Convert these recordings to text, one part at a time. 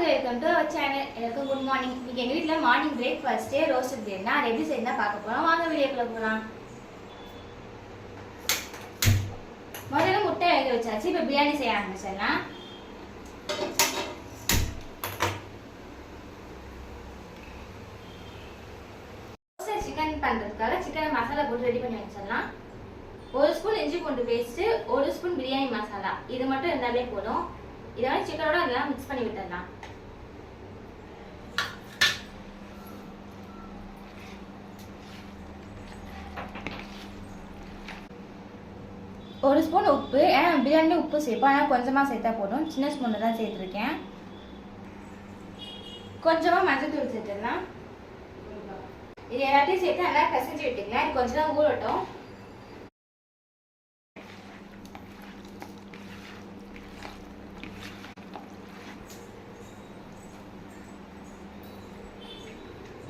Welcome to our channel. எல்லாருக்கும் good morning. இன்னைக்கு எங்கள் வீட்டில் மார்னிங் பிரேக்ஃபாஸ்ட்டே ரோஸ்ட் பிரியாணி. அது எப்படி செய்யணும் தான் பார்க்க போகிறோம். வாங்க வீடியோக்குள்ள போகலாம். முதல்ல முட்டை வேக வச்சாச்சு. இப்போ பிரியாணி செய்ய ஆரம்பிச்சிடலாம். சிக்கன் பண்ணுறதுக்காக சிக்கனை மசாலா போட்டு ரெடி பண்ணி வச்சிடலாம். 1 ஸ்பூன் இஞ்சி பூண்டு பேஸ்ட்டு, 1 ஸ்பூன் பிரியாணி மசாலா, இது மட்டும் இருந்தாலே போதும். இதெல்லாம் சிக்கனோட அதெல்லாம் மிக்ஸ் பண்ணி விட்டுடலாம். ஒரு ஸ்பூன் உப்பு, ஏன்னா பிரியாணி உப்பு சேர்ப்போம், ஆனால் கொஞ்சமாக சேர்த்தா போதும். சின்ன ஸ்பூனில் தான் சேர்த்துருக்கேன். கொஞ்சமாக மஞ்சள் தூள் சேர்த்துடலாம். இது எல்லாத்தையும் சேர்த்து நல்லா பிசைஞ்சு விட்டுக்கலாம். இது கொஞ்சம் தான் ஊறட்டும்.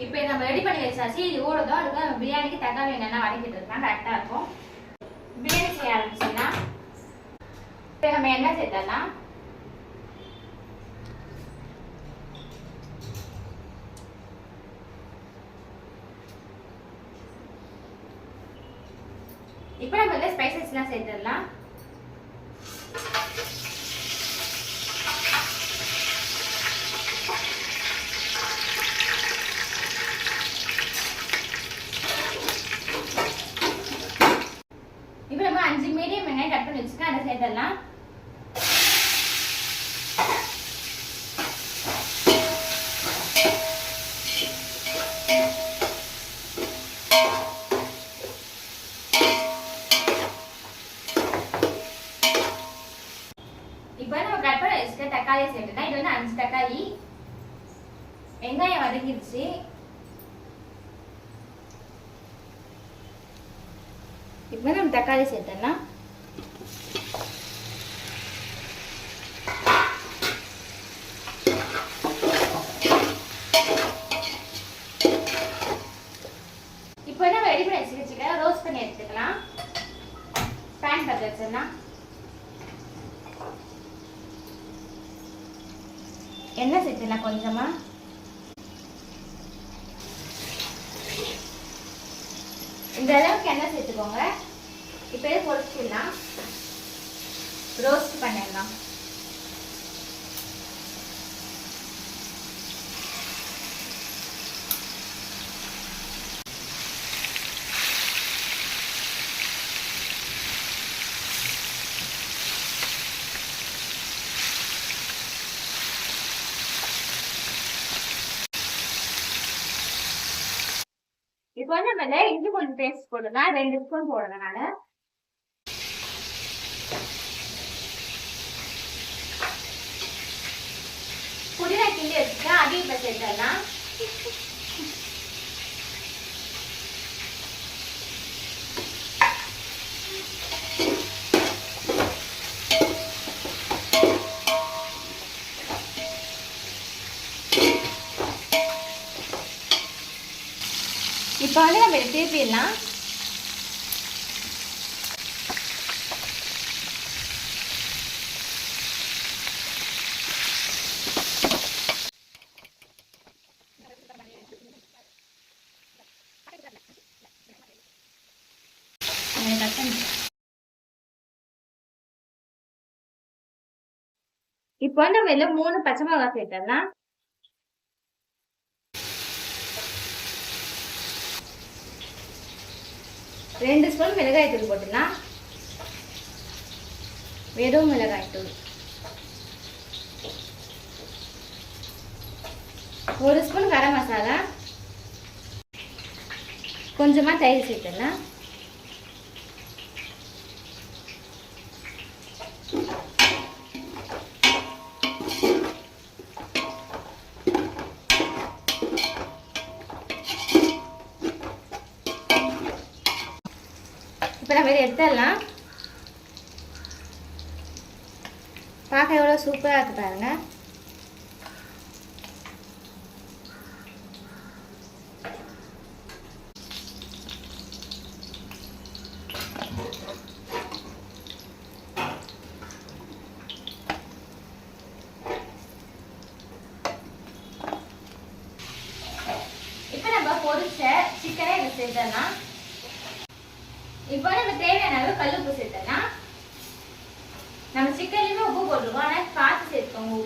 இப்போ நம்ம ரெடி பண்ணி வச்சாச்சு. இது ஊறதும் அதுக்கு நம்ம பிரியாணிக்கு தக்காளி என்னென்ன வதக்கிட்டு இருக்கலாம், கரெக்டாக இருக்கும். பிரியாணி செய்ய ஆரம்பிச்சிடலாம். இப்போ நம்ம எண்ணெய் சேர்த்தலாம். இப்போ நம்ம வந்து ஸ்பைசஸ்லாம் சேர்த்துடலாம். இப்போ நம்ம 5 மீடியம் வெங்காயம் கட் பண்ணி வச்சுக்கோங்க, அதை சேர்த்துடலாம். இப்போ நம்ம கட் பண்ணி வச்சுக்க தக்காளியை சேர்த்துக்கலாம். இது வந்து 5 தக்காளி. வெங்காயம் வதங்கிடுச்சு. இப்போ நம்ம தக்காளி சேர்த்துடலாம். இப்போ நம்ம ரெடி பண்ணி வச்சுக்கலாம். ரோஸ்ட் பண்ணி எடுத்துக்கலாம். பேன் பற்ற வச்சிடலாம். எண்ணெய் சேர்த்துக்கலாம் கொஞ்சமா. இந்த அளவுக்கு எண்ணெய் சேர்த்துக்கோங்க. இப்போ பொரிச்சிடலாம், ரோஸ்ட் பண்ணிடலாம். இப்போ வந்து நம்ம இஞ்சி பூண்டு பேஸ்ட் போடலாம். 2 ஸ்பூன் போடுறேன் நான். புதினா கிண்டி வச்சுட்டேன், அதையும் இப்போ சேர்த்துடலாம். இப்போ வந்து நம்ம இதை திருப்பிடலாம். இப்போ வந்து நம்ம இதில் 3 பச்சை மிளகாய் சேர்த்துடலாம். ரெண்டு ஸ்பூன் மிளகாய் தூள் போட்டுடலாம். வெறும் மிளகாய் தூள். 1 ஸ்பூன் கரம் மசாலா. கொஞ்சமா தயிர் சேர்த்துடலாம். இப்போ நம்ம இதை எடுத்துடலாம். பார்க்க எவ்வளோ சூப்பராக இருக்கு பாருங்க.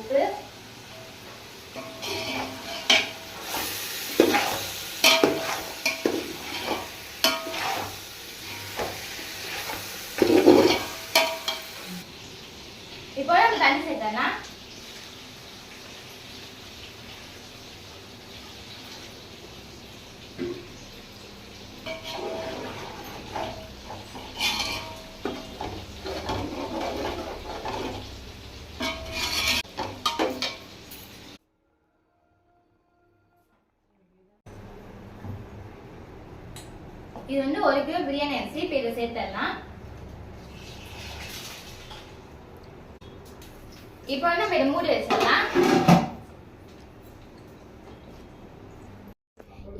உப்பு, இப்போ நம்ம தண்ணி சேர்த்தலாம். இது வந்து 1 கிலோ பிரியாணி அரிசி. இப்போ இதை சேர்த்துடலாம். இப்போ நம்ம இதை மூடி வச்சிடலாம்.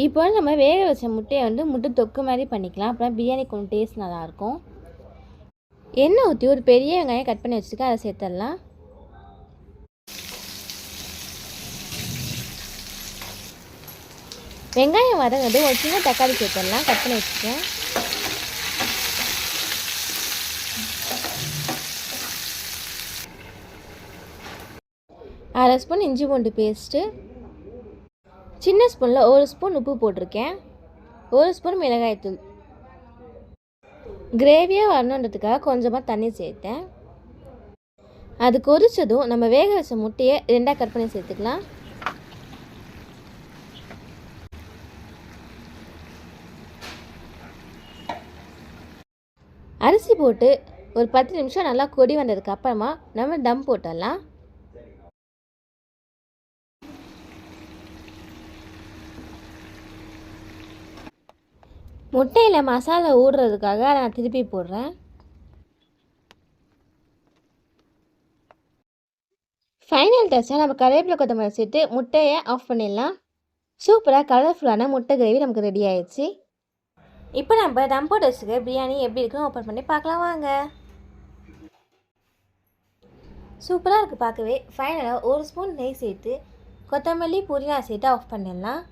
இப்போ நம்ம வேக வச்ச முட்டையை வந்து முட்டை தொக்கு மாதிரி பண்ணிக்கலாம். அப்புறம் பிரியாணி கொஞ்சம் டேஸ்ட் நல்லாயிருக்கும். எண்ணெய் ஊற்றி ஒரு பெரிய வெங்காயம் கட் பண்ணி வச்சுருக்கேன், அதை சேர்த்துடலாம். வெங்காயம் வதங்கிறது ஒரு சின்ன தக்காளி சேர்த்துடலாம், கட் பண்ணி வச்சுருக்கேன். அரை ஸ்பூன் இஞ்சி பூண்டு பேஸ்ட்டு, சின்ன ஸ்பூனில் 1 ஸ்பூன் உப்பு போட்டிருக்கேன், 1 ஸ்பூன் மிளகாய்த்தூள். கிரேவியாக வரணுன்றதுக்காக கொஞ்சமாக தண்ணி சேர்த்தேன். அது கொதிச்சதும் நம்ம வேக வச்ச முட்டையை 2ஆக கட் பண்ணி சேர்த்துக்கலாம். அரிசி போட்டு ஒரு 10 நிமிஷம் நல்லா கொதி வந்ததுக்கு அப்புறமா நம்ம தம் போட்டுடலாம். முட்டையில் மசாலா ஊடுறதுக்காக நான் திருப்பி போடுறேன். ஃபைனல் டச்சாக நம்ம கருவேப்பிலை கொத்தமல்லி சேர்த்து முட்டையை ஆஃப் பண்ணிடலாம். சூப்பராக கலர்ஃபுல்லான முட்டை கிரேவி நமக்கு ரெடி ஆயிடுச்சு. இப்போ நம்ம தம் போட்டு வச்சுக்க பிரியாணி எப்படி இருக்குன்னு ஓப்பன் பண்ணி பார்க்கலாம் வாங்க. சூப்பராக இருக்குது பார்க்கவே. ஃபைனலாக 1 ஸ்பூன் நெய் சேர்த்து கொத்தமல்லி புதினா சேர்த்து ஆஃப் பண்ணிடலாம்.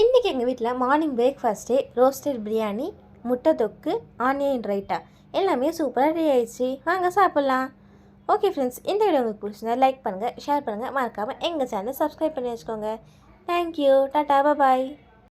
இன்றைக்கி எங்கள் வீட்டில் மார்னிங் பிரேக்ஃபாஸ்ட்டே ரோஸ்டட் பிரியாணி, முட்டை தொக்கு, ஆனியன் ரைட்டா எல்லாமே சூப்பராக ரெடி ஆயிடுச்சு. வாங்க சாப்பிட்லாம். ஓகே ஃப்ரெண்ட்ஸ், இந்த வீடியோ உங்களுக்கு பிடிச்சிருந்தா லைக் பண்ணுங்கள், ஷேர் பண்ணுங்கள், மறக்காமல் எங்கள் சேனலை சப்ஸ்கிரைப் பண்ணி வச்சுக்கோங்க. தேங்க்யூ. டாட்டா, பாய்.